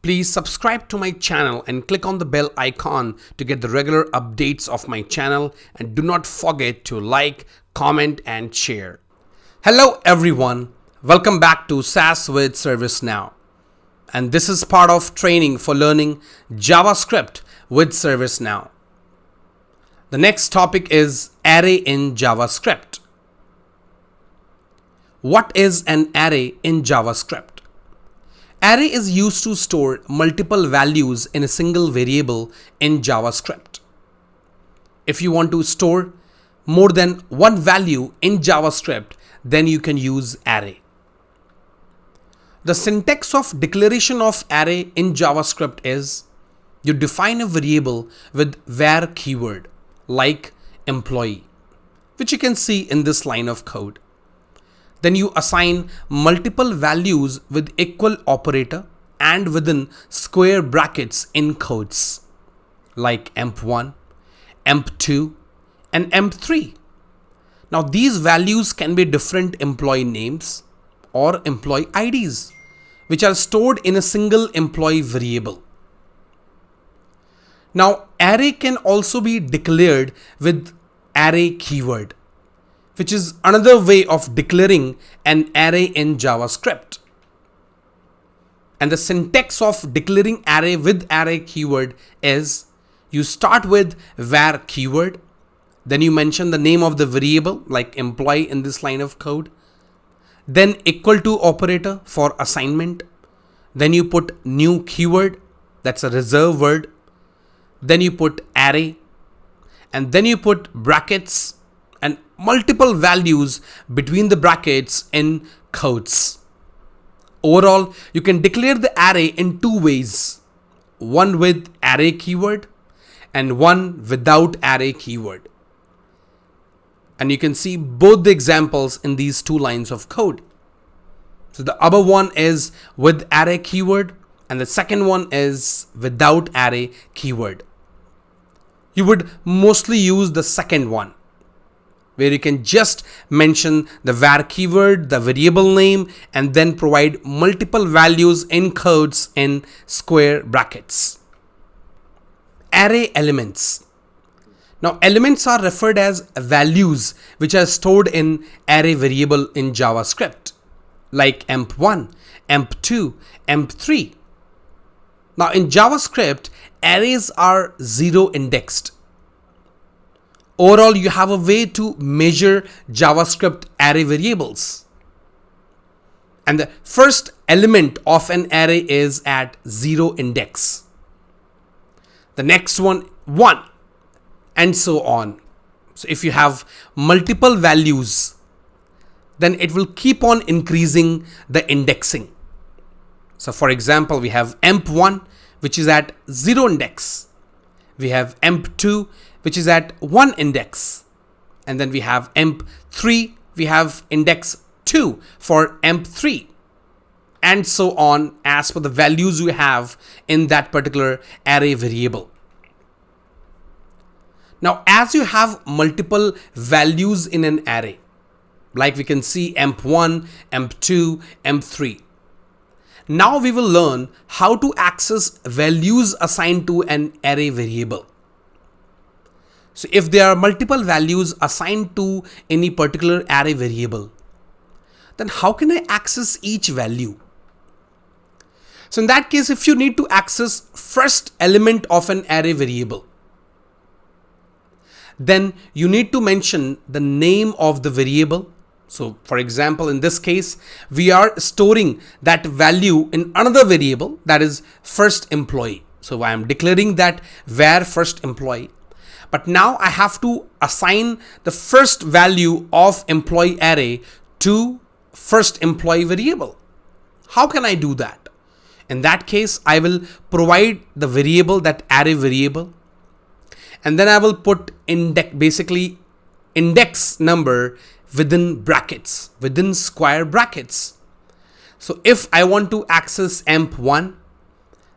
Please subscribe to my channel and click on the bell icon to get the regular updates of my channel, and do not forget to like, comment and share. Hello everyone, welcome back to SaaS with ServiceNow, and this is part of training for learning JavaScript with ServiceNow. The next topic is array in JavaScript. What is an array in JavaScript? Array is used to store multiple values in a single variable in JavaScript. If you want to store more than one value in JavaScript, then you can use array. The syntax of declaration of array in JavaScript is you define a variable with var keyword like employee, which you can see in this line of code. Then you assign multiple values with equal operator and within square brackets in quotes like emp1, emp2 and emp3. Now these values can be different employee names or employee IDs, which are stored in a single employee variable. Now array can also be declared with array keyword, which is another way of declaring an array in JavaScript. And the syntax of declaring array with array keyword is you start with var keyword, then you mention the name of the variable like employee in this line of code, then equal to operator for assignment, then you put new keyword, that's a reserve word, then you put array, and then you put brackets and multiple values between the brackets in quotes. Overall, you can declare the array in two ways, one with array keyword and one without array keyword. And you can see both the examples in these two lines of code. So the other one is with array keyword and the second one is without array keyword. You would mostly use the second one, where you can just mention the var keyword, the variable name, and then provide multiple values in quotes in square brackets. Array elements. Now elements are referred as values which are stored in array variable in JavaScript, like emp1, emp2, emp3. Now in JavaScript, arrays are zero indexed. Overall, you have a way to measure JavaScript array variables. And the first element of an array is at zero index. The next one, 1, and so on. So if you have multiple values, then it will keep on increasing the indexing. So for example, we have emp1, which is at 0 index. We have emp2, which is at 1 index. And then we have emp3, we have index 2 for emp3. And so on as per the values you have in that particular array variable. Now, as you have multiple values in an array, like we can see emp1, emp2, emp3. Now we will learn how to access values assigned to an array variable. So if there are multiple values assigned to any particular array variable, then how can I access each value? So in that case, if you need to access first element of an array variable, then you need to mention the name of the variable. So for example, in this case, we are storing that value in another variable, that is first employee. So I am declaring that var first employee. But now I have to assign the first value of employee array to first employee variable. How can I do that? In that case, I will provide the variable, that array variable, and then I will put index number within brackets, within square brackets. So if I want to access emp1,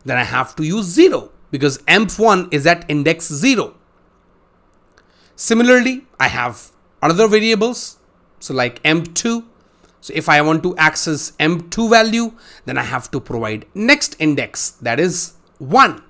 then I have to use 0 because emp1 is at index 0. Similarly, I have other variables, so like emp2. So if I want to access emp2 value, then I have to provide next index, that is 1.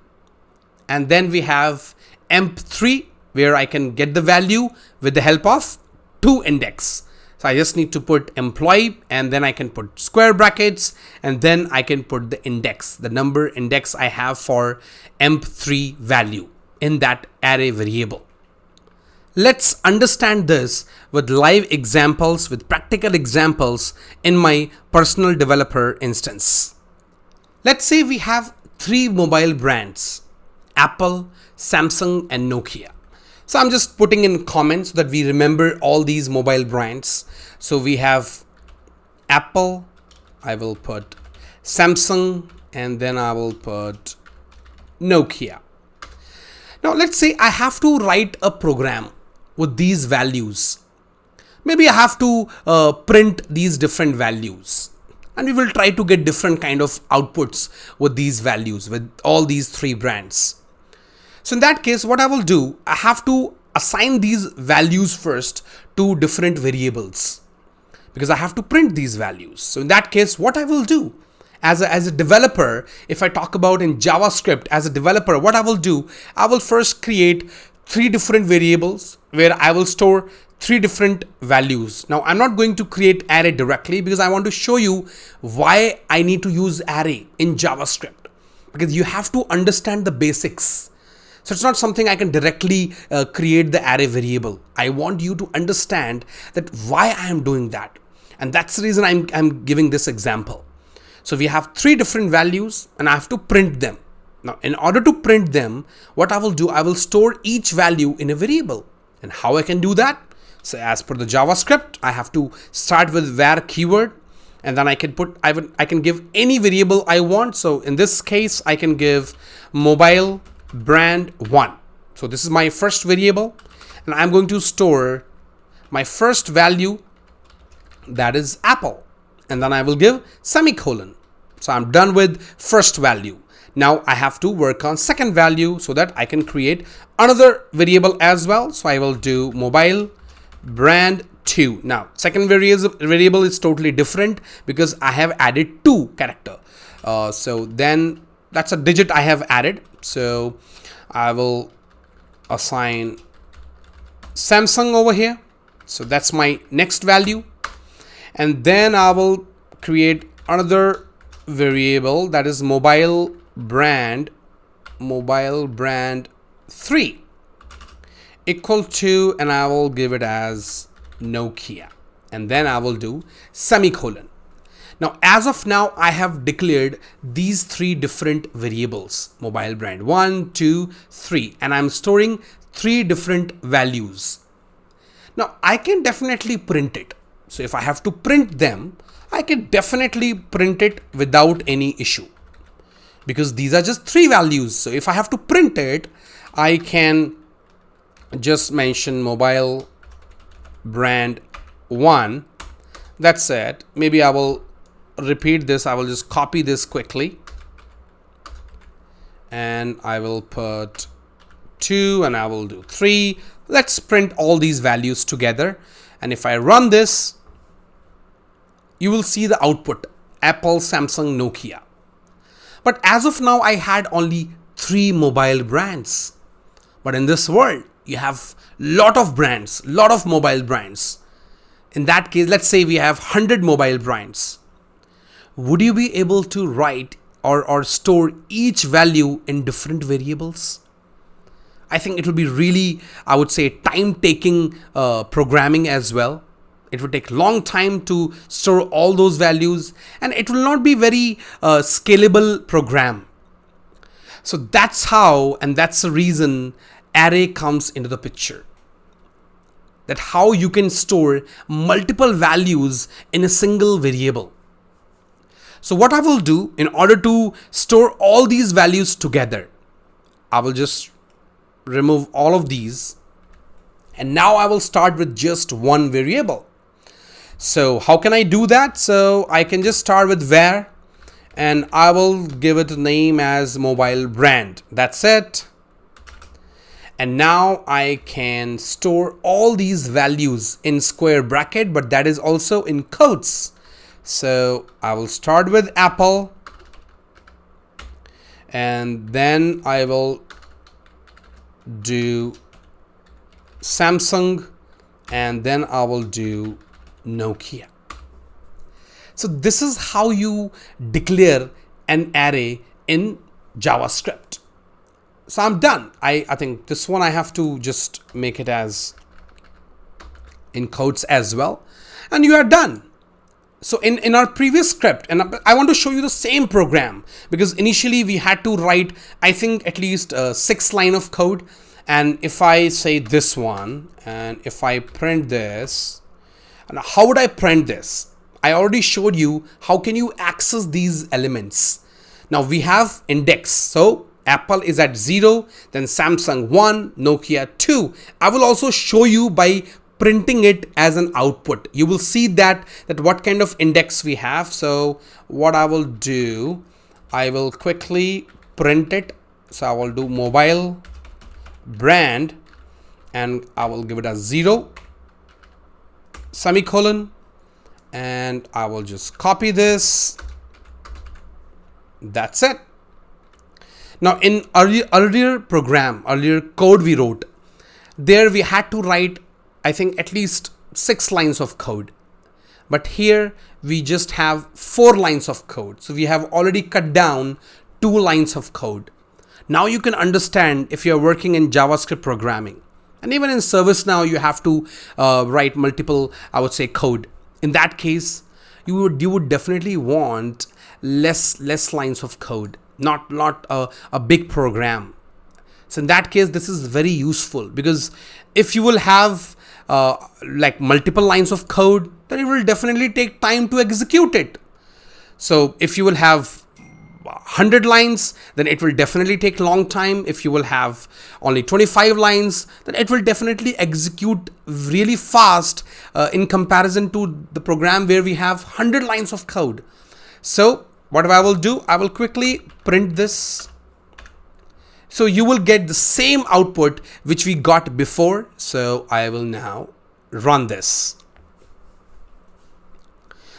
And then we have emp3, where I can get the value with the help of 2 index. So I just need to put employee, and then I can put square brackets, and then I can put the index, the number index I have for emp3 value in that array variable. Let's understand this with live examples, with practical examples in my personal developer instance. Let's say we have 3 mobile brands, Apple, Samsung, and Nokia. So I'm just putting in comments so that we remember all these mobile brands. So we have Apple, I will put Samsung, and then I will put Nokia. Now let's say I have to write a program with these values. Maybe I have to print these different values, and we will try to get different kind of outputs with these values, with all these 3 brands. So in that case, what I will do, I have to assign these values first to different variables, because I have to print these values. So in that case, what I will do as a developer, if I talk about in JavaScript as a developer, what I will do, I will first create 3 different variables where I will store 3 different values. Now I'm not going to create array directly, because I want to show you why I need to use array in JavaScript, because you have to understand the basics. So it's not something I can directly create the array variable. I want you to understand that why I am doing that. And that's the reason I'm giving this example. So we have 3 different values, and I have to print them. Now, in order to print them, what I will do, I will store each value in a variable. And how I can do that? So as per the JavaScript, I have to start with var keyword, and then I can give any variable I want. So in this case, I can give mobile brand 1. So this is my first variable, and I'm going to store my first value, that is Apple, and then I will give semicolon. So I'm done with first value. Now I have to work on second value so that I can create another variable as well. So I will do mobile brand 2. Now second variable is totally different, because I have added 2 character. So then that's a digit I have added. So I will assign Samsung over here. So that's my next value. And then I will create another variable, that is mobile brand 3 equal to, and I will give it as Nokia, and then I will do semicolon. Now as of now, I have declared these 3 different variables, mobile brand 1, 2, 3, and I'm storing 3 different values. Now I can definitely print it. So if I have to print them, I can definitely print it without any issue, because these are just 3 values. So if I have to print it, I can just mention mobile brand 1. That's it. Maybe I will repeat this. I will just copy this quickly, and I will put 2, and I will do 3. Let's print all these values together. And if I run this, you will see the output, Apple, Samsung, Nokia. But as of now, I had only 3 mobile brands. But in this world, you have lot of brands, lot of mobile brands. In that case, let's say we have 100 mobile brands. Would you be able to write or store each value in different variables? I think it will be really, I would say, time-taking programming as well. It will take long time to store all those values, and it will not be very scalable program. So that's how, and that's the reason array comes into the picture. That how you can store multiple values in a single variable. So what I will do, in order to store all these values together, I will just remove all of these, and now I will start with just one variable. So how can I do that? So I can just start with var, and I will give it a name as mobile brand. That's it. And now I can store all these values in square bracket, but that is also in quotes. So I will start with Apple, and then I will do Samsung, and then I will do Nokia. So this is how you declare an array in JavaScript. So I'm done. I think this one I have to just make it as in quotes as well, and you are done. So in our previous script, and I want to show you the same program, because initially we had to write, I think, at least 6 lines of code. And if I say this one, and if I print this, and how would I print this? I already showed you how can you access these elements. Now we have index. So Apple is at 0, then Samsung 1, Nokia 2. I will also show you by printing it as an output. You will see that what kind of index we have. So what I will do, I will quickly print it. So I will do mobile brand, and I will give it a 0, semicolon, and I will just copy this. That's it. Now in earlier code we wrote, there we had to write, I think, at least 6 lines of code. But here we just have 4 lines of code. So we have already cut down 2 lines of code. Now you can understand if you're working in JavaScript programming. And even in ServiceNow, you have to write multiple, I would say, code. In that case, you would definitely want less lines of code, not a big program. So in that case, this is very useful, because if you will have like multiple lines of code, then it will definitely take time to execute it. So if you will have 100 lines, then it will definitely take long time. If you will have only 25 lines, then it will definitely execute really fast in comparison to the program where we have 100 lines of code. So what I will do, I will quickly print this. So you will get the same output which we got before. So I will now run this.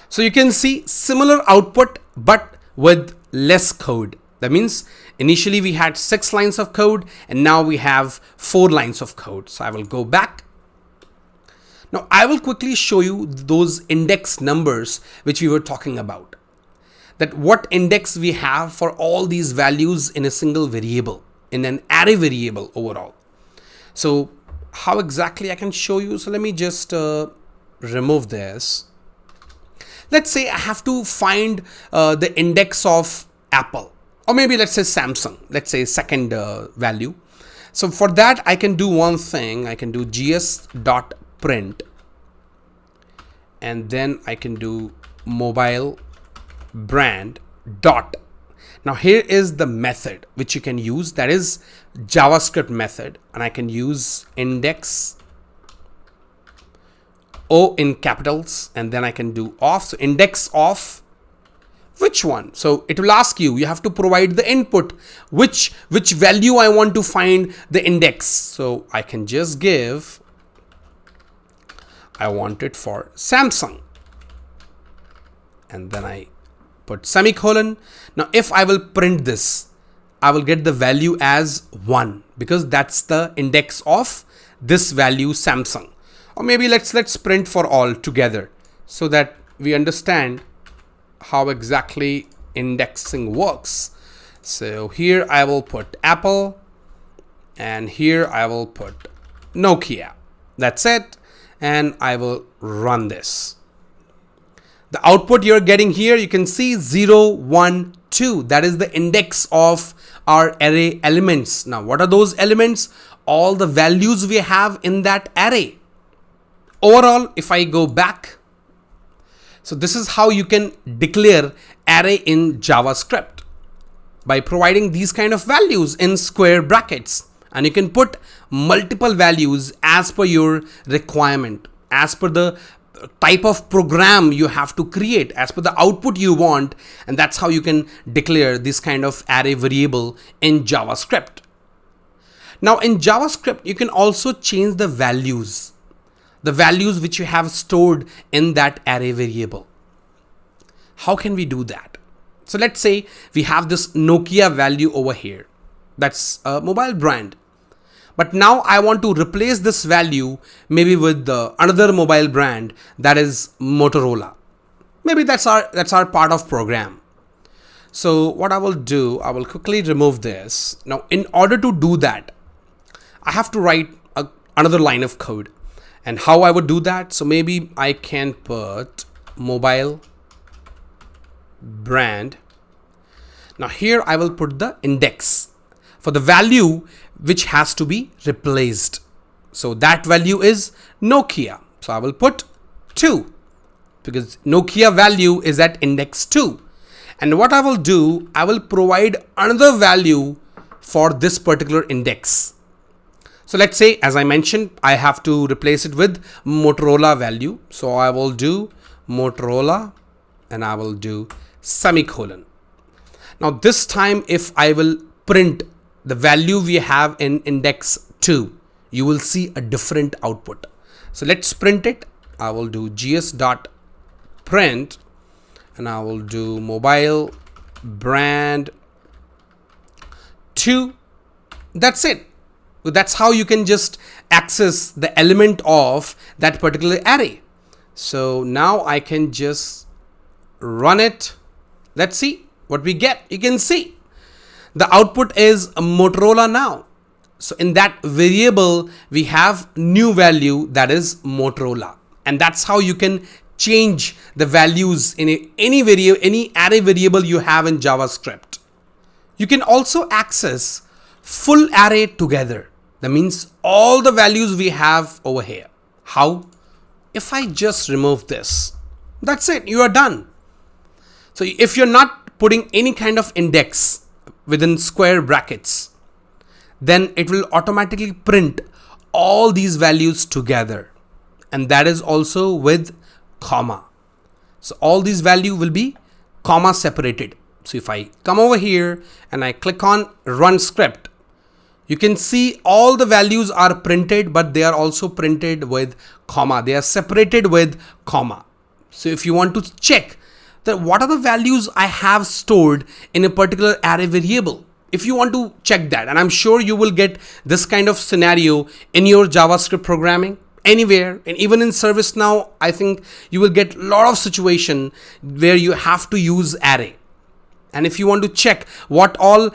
So you can see similar output, but with less code. That means initially we had 6 lines of code, and now we have 4 lines of code. So I will go back. Now I will quickly show you those index numbers which we were talking about. That what index we have for all these values in a single variable, in an array variable overall. So how exactly I can show you? So let me just remove this. Let's say I have to find the index of Apple, or maybe let's say Samsung, let's say second value. So for that, I can do one thing. I can do gs.print, and then I can do mobile brand dot. Now here is the method which you can use, that is JavaScript method, and I can use index O in capitals, and then I can do off. So index of which one? So it will ask you, you have to provide the input, which value I want to find the index. So I can just give, I want it for Samsung, and then I put semicolon. Now if I will print this, I will get the value as 1, because that's the index of this value Samsung. Or maybe let's print for all together, so that we understand how exactly indexing works. So here I will put Apple, and here I will put Nokia. That's it. And I will run this. The output you're getting here, you can see 0, 1, 2. That is the index of our array elements. Now, what are those elements? All the values we have in that array. Overall, if I go back, so this is how you can declare array in JavaScript, by providing these kind of values in square brackets, and you can put multiple values as per your requirement, as per the type of program you have to create, as per the output you want, and that's how you can declare this kind of array variable in JavaScript. Now in JavaScript, you can also change the values which you have stored in that array variable. How can we do that? So let's say we have this Nokia value over here. That's a mobile brand. But now I want to replace this value maybe with another mobile brand, that is Motorola. Maybe that's our part of program. So what I will do, I will quickly remove this. Now, in order to do that, I have to write another line of code. And how I would do that? So maybe I can put mobile brand. Now here I will put the index for the value which has to be replaced. So that value is Nokia. So I will put 2 because Nokia value is at index 2. And what I will do, I will provide another value for this particular index. So let's say, as I mentioned, I have to replace it with Motorola value. So I will do Motorola and I will do semicolon. Now this time, if I will print the value we have in index 2, you will see a different output. So let's print it. I will do gs.print and I will do mobile brand 2. That's it. That's how you can just access the element of that particular array. So now I can just run it. Let's see what we get. You can see the output is a Motorola now. So in that variable, we have new value, that is Motorola. And that's how you can change the values in any array variable you have in JavaScript. You can also access full array together. That means all the values we have over here. How? If I just remove this, that's it, you are done. So if you're not putting any kind of index within square brackets, then it will automatically print all these values together. And that is also with comma. So all these values will be comma separated. So if I come over here and I click on run script, you can see all the values are printed, but they are also printed with comma. They are separated with comma. So if you want to check that what are the values I have stored in a particular array variable, if you want to check that, and I'm sure you will get this kind of scenario in your JavaScript programming anywhere, and even in ServiceNow, I think you will get a lot of situation where you have to use array. And if you want to check what all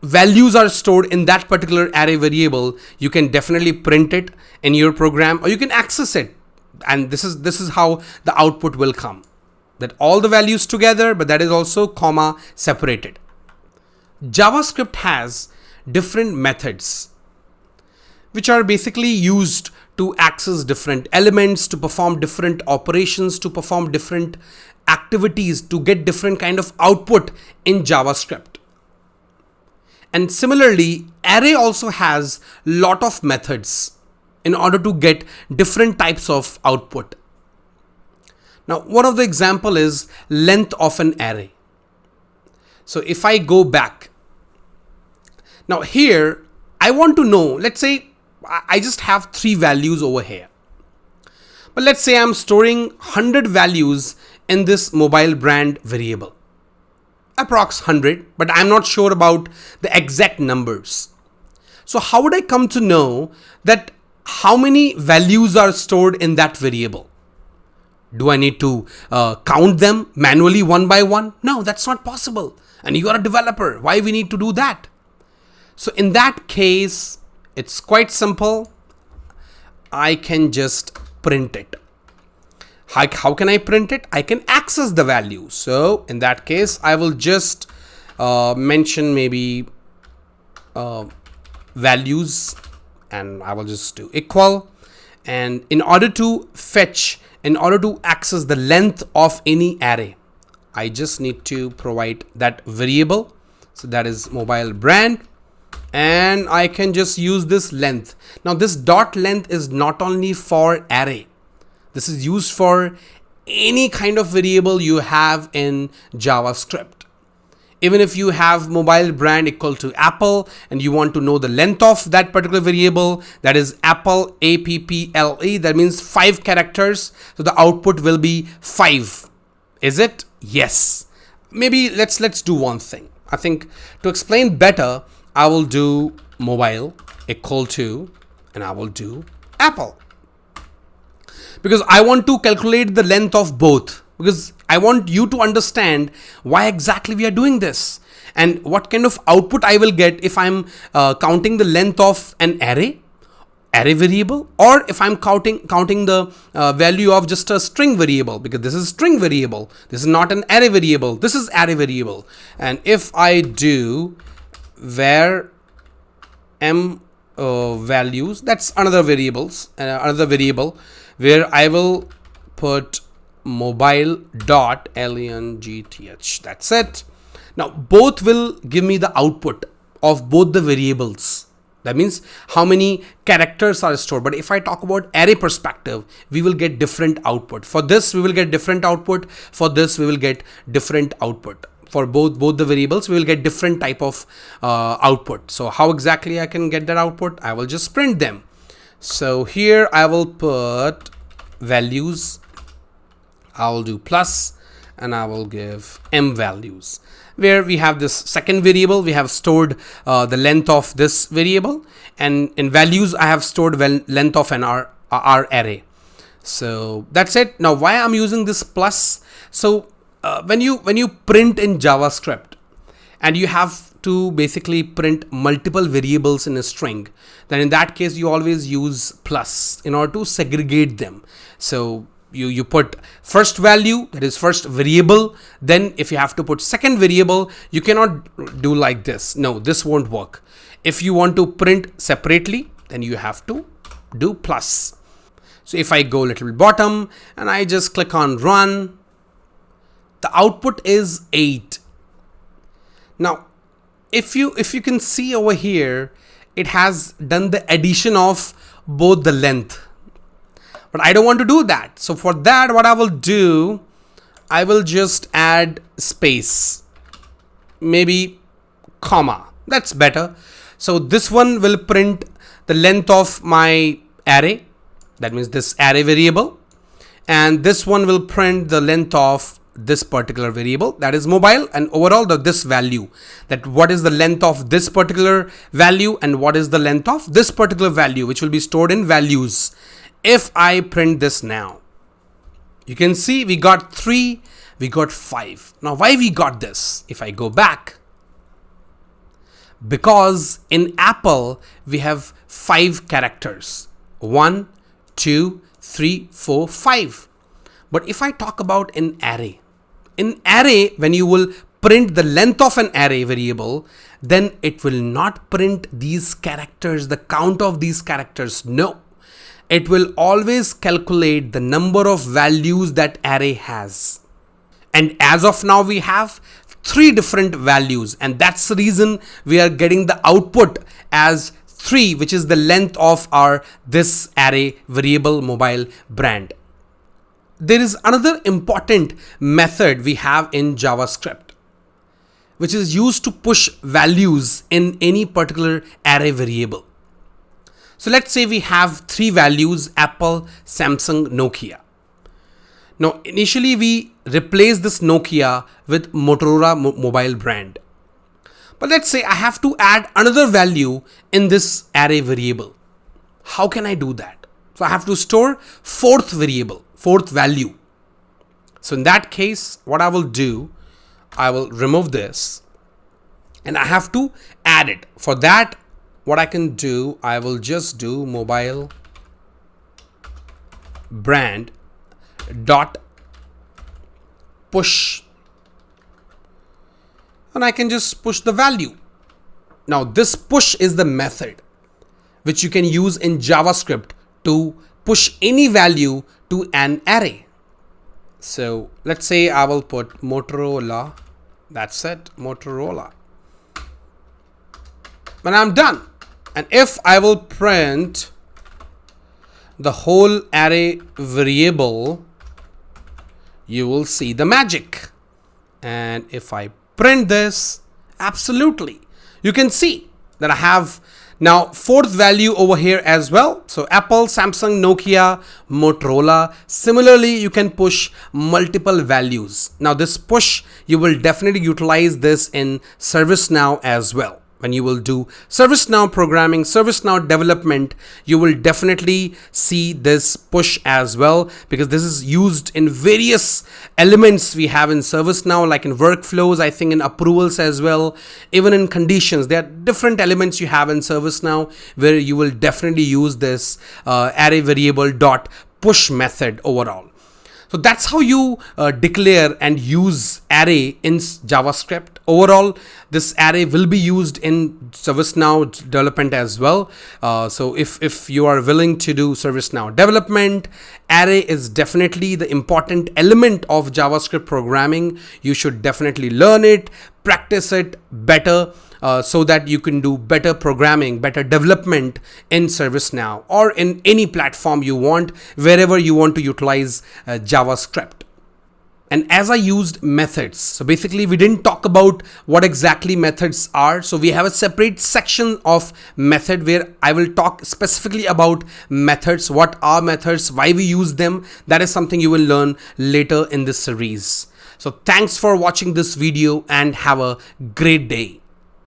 values are stored in that particular array variable, you can definitely print it in your program, or you can access it. And this is how the output will come, that all the values together, but that is also comma separated. JavaScript has different methods which are basically used to access different elements, to perform different operations, to perform different activities, to get different kind of output in JavaScript. And similarly, array also has lot of methods in order to get different types of output. Now, one of the example is length of an array. So if I go back, now here I want to know, let's say I just have 3 values over here. But let's say I'm storing 100 values in this mobile brand variable. Approx 100, but I'm not sure about the exact numbers. So how would I come to know that how many values are stored in that variable? Do I need to count them manually one by one? No, that's not possible. And you are a developer. Why we need to do that? So in that case, it's quite simple. I can just print it. How can I print it? I can access the value. So in that case, I will just mention maybe values, and I will just do equal. And in order to access the length of any array, I just need to provide that variable. So that is mobile brand. And I can just use this length. Now this dot length is not only for array. This is used for any kind of variable you have in JavaScript. Even if you have mobile brand equal to Apple and you want to know the length of that particular variable, that is Apple, APPLE, that means 5 characters. So the output will be 5. Is it? Yes. Maybe let's do one thing. I think to explain better, I will do mobile equal to, and I will do Apple, because I want to calculate the length of both, because I want you to understand why exactly we are doing this and what kind of output I will get if I'm counting the length of an array variable, or if I'm counting the value of just a string variable, because this is string variable, this is not an array variable, this is array variable. And if I do var m values, that's another variable where I will put mobile dot length. That's it. Now both will give me the output of both the variables. That means how many characters are stored. But if I talk about array perspective, we will get different output. For this, we will get different output. For this, we will get different output. For both the variables, we will get different type of output. So how exactly I can get that output? I will just print them. So here I will put values. I will do plus, and I will give m values, where we have this second variable. We have stored the length of this variable, and in values I have stored length of our array. So that's it. Now why I'm using this plus? So when you print in JavaScript and you have to basically print multiple variables in a string, then in that case you always use plus in order to segregate them. So you put first value, that is first variable, then if you have to put second variable, you cannot do like this. No, this won't work. If you want to print separately, then you have to do plus. So if I go a little bottom and I just click on run, the output is 8. Now if you can see over here, it has done the addition of both the length. But I don't want to do that. So for that, what I will do, I will just add space, maybe comma. That's better. So this one will print the length of my array. That means this array variable. And this one will print the length of this particular variable, that is mobile, and overall this value, that what is the length of this particular value and what is the length of this particular value, which will be stored in values. If I print this now, you can see we got 3, we got 5. Now why we got this? If I go back, because in Apple we have 5 characters, 1, 2, 3, 4, 5. But if I talk about an array, in array, when you will print the length of an array variable, then it will not print these characters, the count of these characters. No. It will always calculate the number of values that array has. And as of now, we have 3 different values, and that's the reason we are getting the output as 3, which is the length of this array variable mobile brand. There is another important method we have in JavaScript, which is used to push values in any particular array variable. So let's say we have 3 values: Apple, Samsung, Nokia. Now initially we replace this Nokia with Motorola mobile brand. But let's say I have to add another value in this array variable. How can I do that? So I have to store 4th value. So in that case, what I will do, I will remove this and I have to add it. For that, what I can do, I will just do mobile brand dot push, and I can just push the value. Now this push is the method which you can use in JavaScript to push any value to an array. So let's say I will put Motorola. That's it, Motorola. And I'm done. And if I will print the whole array variable, you will see the magic. And if I print this, absolutely, you can see that I have Now, fourth value over here as well. So Apple, Samsung, Nokia, Motorola. Similarly, you can push multiple values. Now this push, you will definitely utilize this in ServiceNow as well. When you will do ServiceNow programming, ServiceNow development, you will definitely see this push as well, because this is used in various elements we have in ServiceNow, like in workflows, I think in approvals as well, even in conditions. There are different elements you have in ServiceNow where you will definitely use this array variable dot push method overall. So that's how you declare and use array in JavaScript. Overall, this array will be used in ServiceNow development as well. So if you are willing to do ServiceNow development, array is definitely the important element of JavaScript programming. You should definitely learn it, practice it better, so that you can do better programming, better development in ServiceNow or in any platform you want, wherever you want to utilize JavaScript. And as I used methods, so basically we didn't talk about what exactly methods are. So we have a separate section of method where I will talk specifically about methods, what are methods, why we use them. That is something you will learn later in this series. So thanks for watching this video and have a great day.